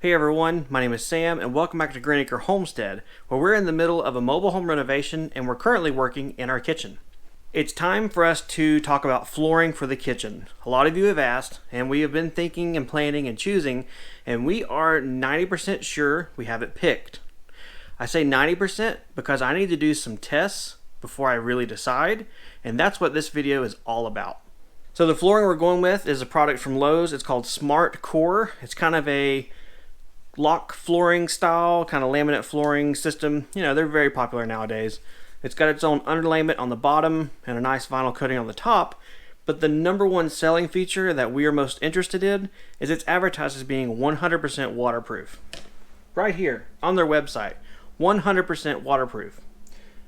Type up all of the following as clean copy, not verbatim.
Hey everyone, my name is Sam and welcome back to Green Acre Homestead, where we're in the middle of a mobile home renovation and we're currently working in our kitchen. It's time for us to talk about flooring for the kitchen. A lot of you have asked, and we have been thinking and planning and choosing, and we are 90% sure we have it picked. I say 90% because I need to do some tests before I really decide, and that's what this video is all about. So the flooring we're going with is a product from Lowe's. It's called SMARTCORE. It's kind of a lock flooring style, kind of laminate flooring system. You know, they're very popular nowadays. It's got its own underlayment on the bottom and a nice vinyl coating on the top, but the number one selling feature that we are most interested in is it's advertised as being 100% waterproof. Right here on their website, 100% waterproof.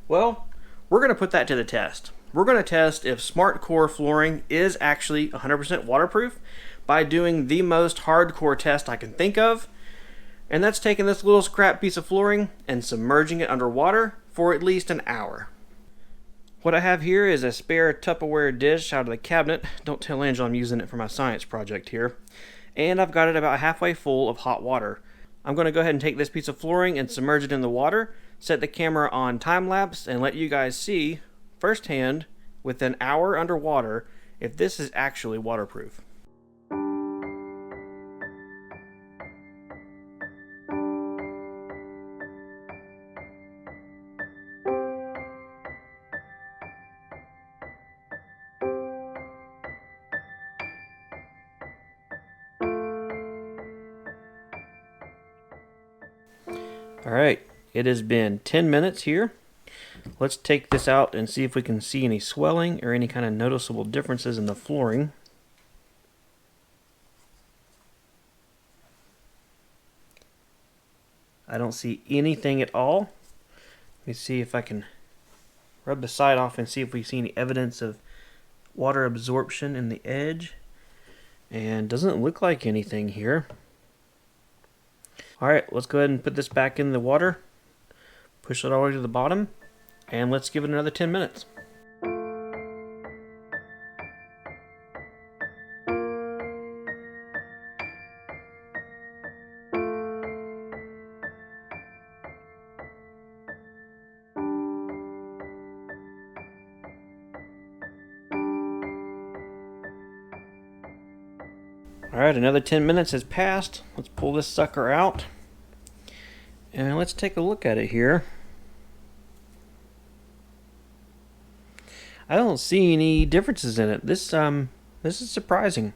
Well, we're going to put that to the test. We're going to test if SMARTCORE flooring is actually 100% waterproof by doing the most hardcore test I can think of. And that's taking this little scrap piece of flooring and submerging it underwater for at least an hour. What I have here is a spare Tupperware dish out of the cabinet. Don't tell Angela I'm using it for my science project here. And I've got it about halfway full of hot water. I'm going to go ahead and take this piece of flooring and submerge it in the water, set the camera on time lapse, and let you guys see firsthand with an hour underwater if this is actually waterproof. Alright, it has been 10 minutes here. Let's take this out and see if we can see any swelling or any kind of noticeable differences in the flooring. I don't see anything at all. Let me see if I can rub the side off and see if we see any evidence of water absorption in the edge. And doesn't look like anything here. Alright, let's go ahead and put this back in the water, push it all the way to the bottom, and let's give it another 10 minutes. Alright, another 10 minutes has passed. Let's pull this sucker out. And let's take a look at it here. I don't see any differences in it. This is surprising.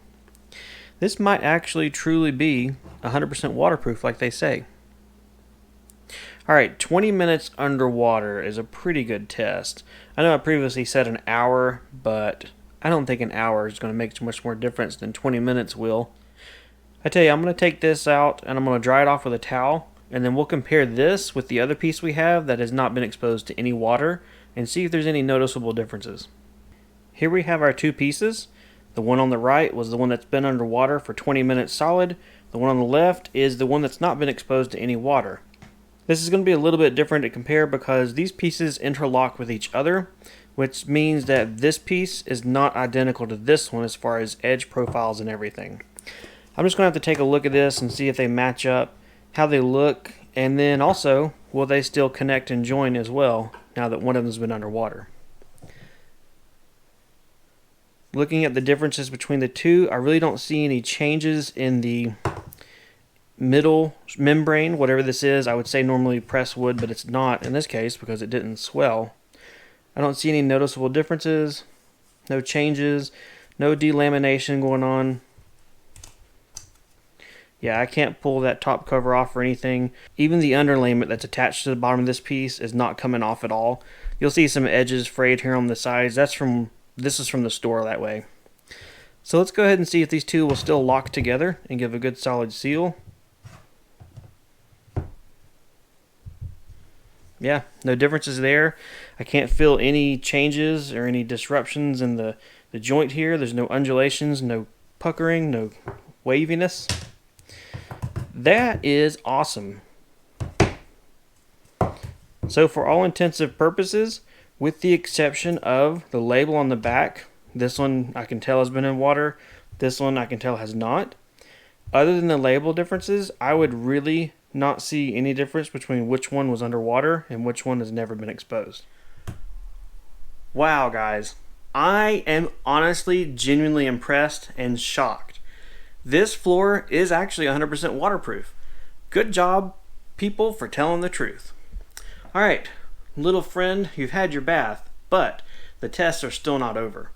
This might actually truly be 100% waterproof like they say. Alright, 20 minutes underwater is a pretty good test. I know I previously said an hour, but I don't think an hour is going to make too much more difference than 20 minutes will. I tell you, I'm going to take this out and I'm going to dry it off with a towel, and then we'll compare this with the other piece we have that has not been exposed to any water and see if there's any noticeable differences. Here we have our two pieces. The one on the right was the one that's been underwater for 20 minutes solid. The one on the left is the one that's not been exposed to any water. This is going to be a little bit different to compare because these pieces interlock with each other, which means that this piece is not identical to this one as far as edge profiles and everything. I'm just going to have to take a look at this and see if they match up, how they look, and then also, will they still connect and join as well now that one of them has been underwater. Looking at the differences between the two, I really don't see any changes in the middle membrane, whatever this is. I would say normally pressed wood, but it's not in this case because it didn't swell. I don't see any noticeable differences, no changes, no delamination going on. Yeah, I can't pull that top cover off or anything. Even the underlayment that's attached to the bottom of this piece is not coming off at all. You'll see some edges frayed here on the sides. This is from the store that way. So let's go ahead and see if these two will still lock together and give a good solid seal. Yeah, no differences there. I can't feel any changes or any disruptions in the joint here. There's no undulations, no puckering, no waviness. That is awesome. So for all intensive purposes, with the exception of the label on the back, this one I can tell has been in water, this one I can tell has not. Other than the label differences, I would really not see any difference between which one was underwater and which one has never been exposed. Wow, guys. I am honestly genuinely impressed and shocked. This floor is actually 100% waterproof. Good job, people, for telling the truth. Alright, little friend, you've had your bath, but the tests are still not over.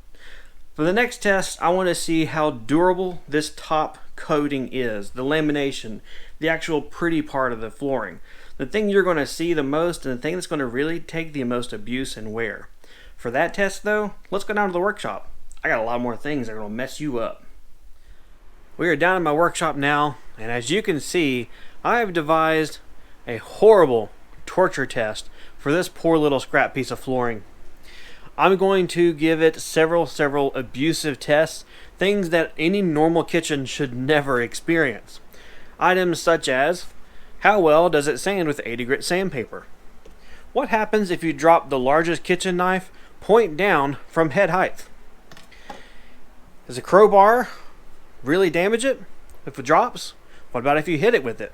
For the next test, I want to see how durable this top coating is, the lamination, the actual pretty part of the flooring. The thing you're going to see the most and the thing that's going to really take the most abuse and wear. For that test though, let's go down to the workshop. I got a lot more things that are going to mess you up. We are down in my workshop now, and as you can see, I have devised a horrible torture test for this poor little scrap piece of flooring. I'm going to give it several abusive tests, things that any normal kitchen should never experience. Items such as, how well does it sand with 80 grit sandpaper? What happens if you drop the largest kitchen knife point down from head height? Does a crowbar really damage it if it drops? What about if you hit it with it?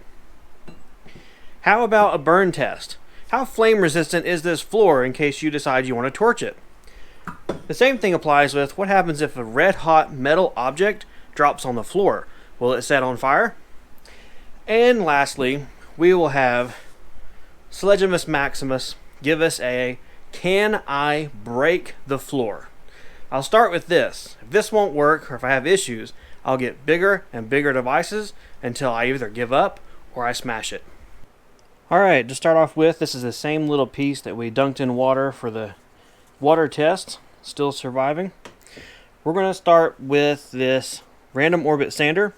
How about a burn test? How flame resistant is this floor in case you decide you want to torch it? The same thing applies with what happens if a red hot metal object drops on the floor. Will it set on fire? And lastly, we will have Sledgimus Maximus give us a can I break the floor? I'll start with this. If this won't work or if I have issues, I'll get bigger and bigger devices until I either give up or I smash it. Alright, to start off with, this is the same little piece that we dunked in water for the water test, still surviving. We're going to start with this random orbit sander.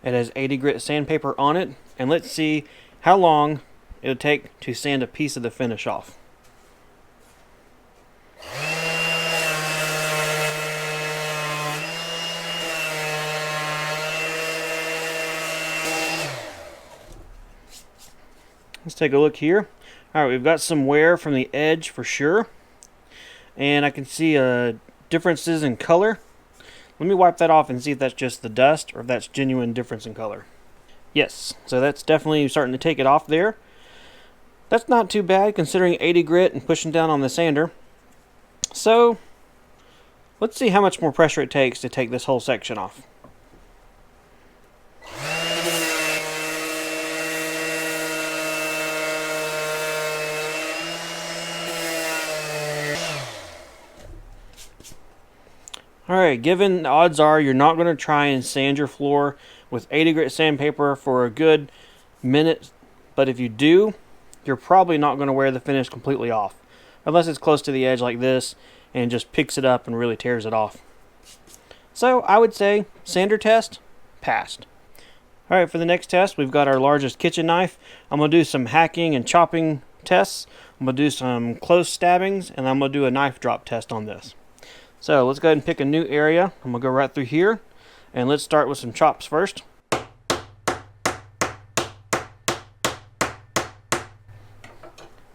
It has 80 grit sandpaper on it, and let's see how long it'll take to sand a piece of the finish off. Let's take a look here. Alright, we've got some wear from the edge for sure. And I can see differences in color. Let me wipe that off and see if that's just the dust or if that's genuine difference in color. Yes, so that's definitely starting to take it off there. That's not too bad considering 80 grit and pushing down on the sander. So, let's see how much more pressure it takes to take this whole section off. Alright, given the odds are you're not going to try and sand your floor with 80 grit sandpaper for a good minute, but if you do, you're probably not going to wear the finish completely off. Unless it's close to the edge like this and just picks it up and really tears it off. So I would say sander test, passed. Alright, for the next test, we've got our largest kitchen knife. I'm going to do some hacking and chopping tests. I'm going to do some close stabbings, and I'm going to do a knife drop test on this. So let's go ahead and pick a new area. I'm going to go right through here, and let's start with some chops first.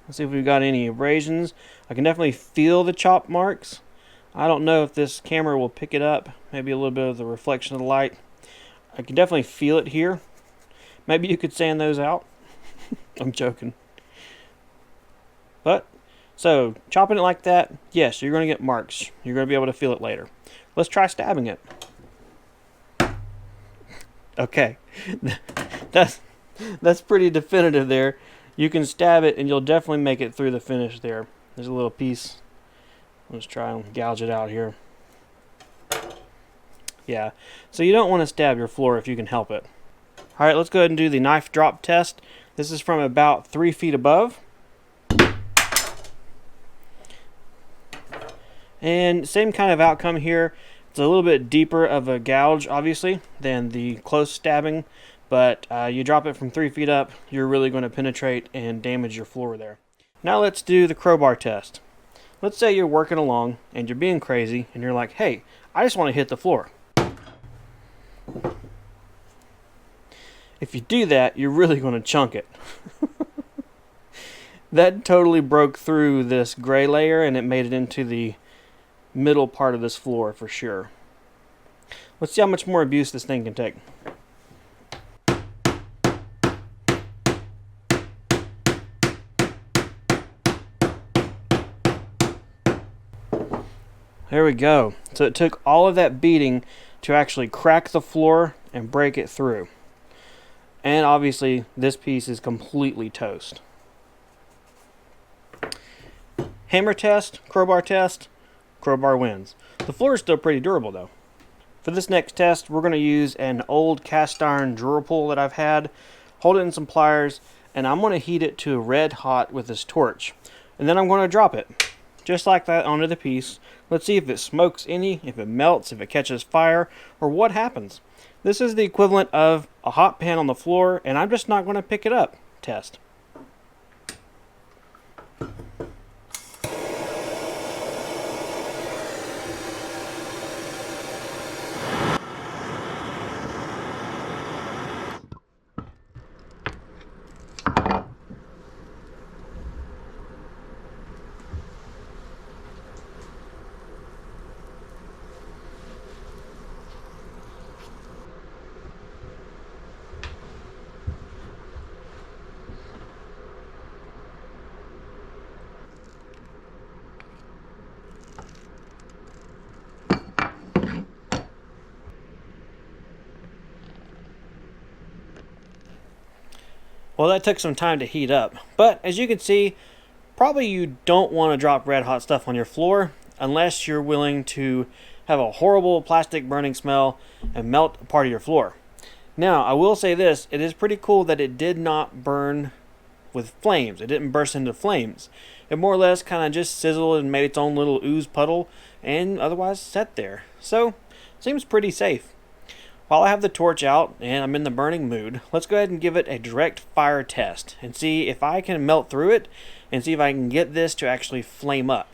Let's see if we've got any abrasions. I can definitely feel the chop marks. I don't know if this camera will pick it up. Maybe a little bit of the reflection of the light. I can definitely feel it here. Maybe you could sand those out. I'm joking. But, so, chopping it like that, yes, you're going to get marks. You're going to be able to feel it later. Let's try stabbing it. Okay. That's pretty definitive there. You can stab it and you'll definitely make it through the finish there. There's a little piece. Let's try and gouge it out here. Yeah, so you don't want to stab your floor if you can help it. Alright, let's go ahead and do the knife drop test. This is from about 3 feet above. And same kind of outcome here. It's a little bit deeper of a gouge, obviously, than the close stabbing. But you drop it from 3 feet up, you're really going to penetrate and damage your floor there. Now let's do the crowbar test. Let's say you're working along and you're being crazy and you're like, hey, I just want to hit the floor. If you do that, you're really going to chunk it. That totally broke through this gray layer and it made it into the middle part of this floor for sure. Let's see how much more abuse this thing can take. There we go. So it took all of that beating to actually crack the floor and break it through. And obviously this piece is completely toast. Hammer test, crowbar wins. The floor is still pretty durable though. For this next test, we're going to use an old cast iron drawer pull that I've had, hold it in some pliers, and I'm going to heat it to red hot with this torch. And then I'm going to drop it, just like that, onto the piece. Let's see if it smokes any, if it melts, if it catches fire, or what happens. This is the equivalent of a hot pan on the floor, and I'm just not going to pick it up test. Well, that took some time to heat up, but as you can see, probably you don't want to drop red hot stuff on your floor unless you're willing to have a horrible plastic burning smell and melt a part of your floor. Now, I will say this, it is pretty cool that it did not burn with flames. It didn't burst into flames. It more or less kind of just sizzled and made its own little ooze puddle and otherwise sat there. So, seems pretty safe. While I have the torch out and I'm in the burning mood, let's go ahead and give it a direct fire test and see if I can melt through it and see if I can get this to actually flame up.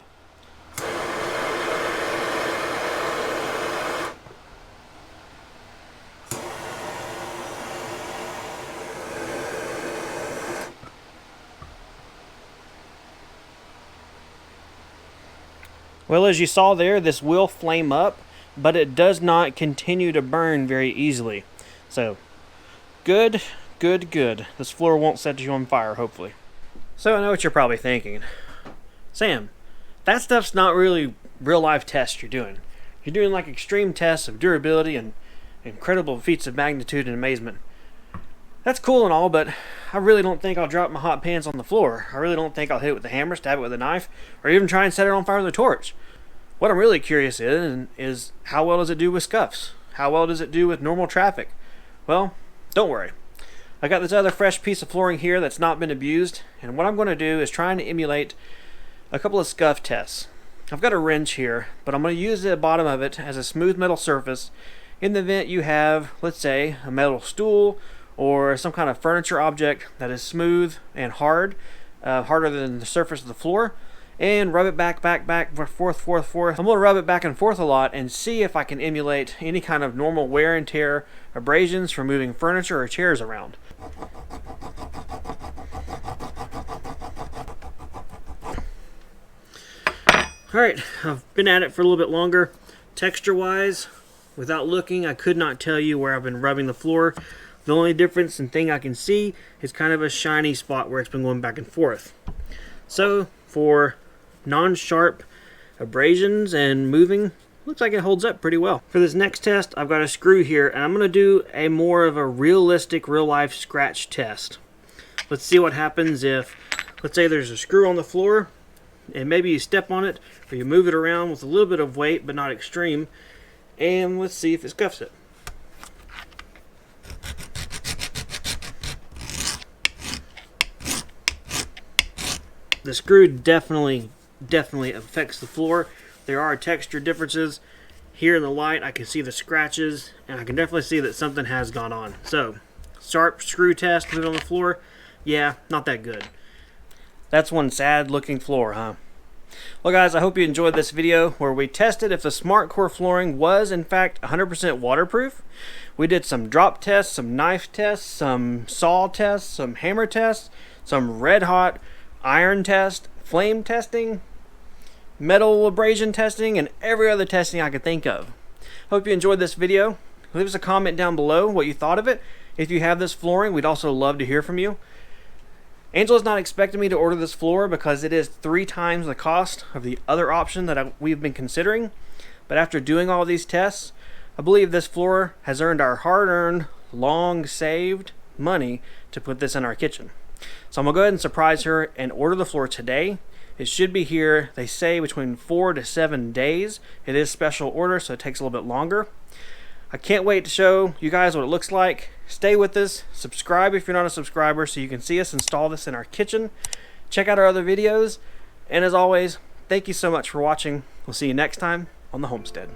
Well, as you saw there, this will flame up, but it does not continue to burn very easily. So, good. This floor won't set you on fire, hopefully. So I know what you're probably thinking. Sam, that stuff's not really real life tests you're doing. You're doing like extreme tests of durability and incredible feats of magnitude and amazement. That's cool and all, but I really don't think I'll drop my hot pans on the floor. I really don't think I'll hit it with a hammer, stab it with a knife, or even try and set it on fire with a torch. What I'm really curious in is how well does it do with scuffs? How well does it do with normal traffic? Well, don't worry. I got this other fresh piece of flooring here that's not been abused, and what I'm going to do is try and emulate a couple of scuff tests. I've got a wrench here, but I'm going to use the bottom of it as a smooth metal surface in the event you have, let's say, a metal stool or some kind of furniture object that is smooth and hard, harder than the surface of the floor, and rub it back, forth. I'm going to rub it back and forth a lot and see if I can emulate any kind of normal wear and tear abrasions from moving furniture or chairs around. Alright, I've been at it for a little bit longer. Texture-wise, without looking, I could not tell you where I've been rubbing the floor. The only difference and thing I can see is kind of a shiny spot where it's been going back and forth. So, for non-sharp abrasions and moving, looks like it holds up pretty well. For this next test, I've got a screw here, and I'm going to do a more of a realistic, real-life scratch test. Let's see what happens if, let's say there's a screw on the floor, and maybe you step on it, or you move it around with a little bit of weight, but not extreme, and let's see if it scuffs it. The screw definitely affects the floor. There are texture differences. Here in the light, I can see the scratches, and I can definitely see that something has gone on. So, sharp screw test, move it on the floor. Yeah, not that good. That's one sad looking floor, huh? Well guys, I hope you enjoyed this video where we tested if the SMARTCORE flooring was in fact 100% waterproof. We did some drop tests, some knife tests, some saw tests, some hammer tests, some red hot iron test, flame testing, metal abrasion testing, and every other testing I could think of. Hope you enjoyed this video. Leave us a comment down below what you thought of it. If you have this flooring, we'd also love to hear from you. Angela's not expecting me to order this floor because it is 3 times the cost of the other option that we've been considering. But after doing all these tests, I believe this floor has earned our hard-earned, long-saved money to put this in our kitchen. So I'm going to go ahead and surprise her and order the floor today. It should be here, they say, between 4 to 7 days. It is special order, so it takes a little bit longer. I can't wait to show you guys what it looks like. Stay with us. Subscribe if you're not a subscriber so you can see us install this in our kitchen. Check out our other videos. And as always, thank you so much for watching. We'll see you next time on the Homestead.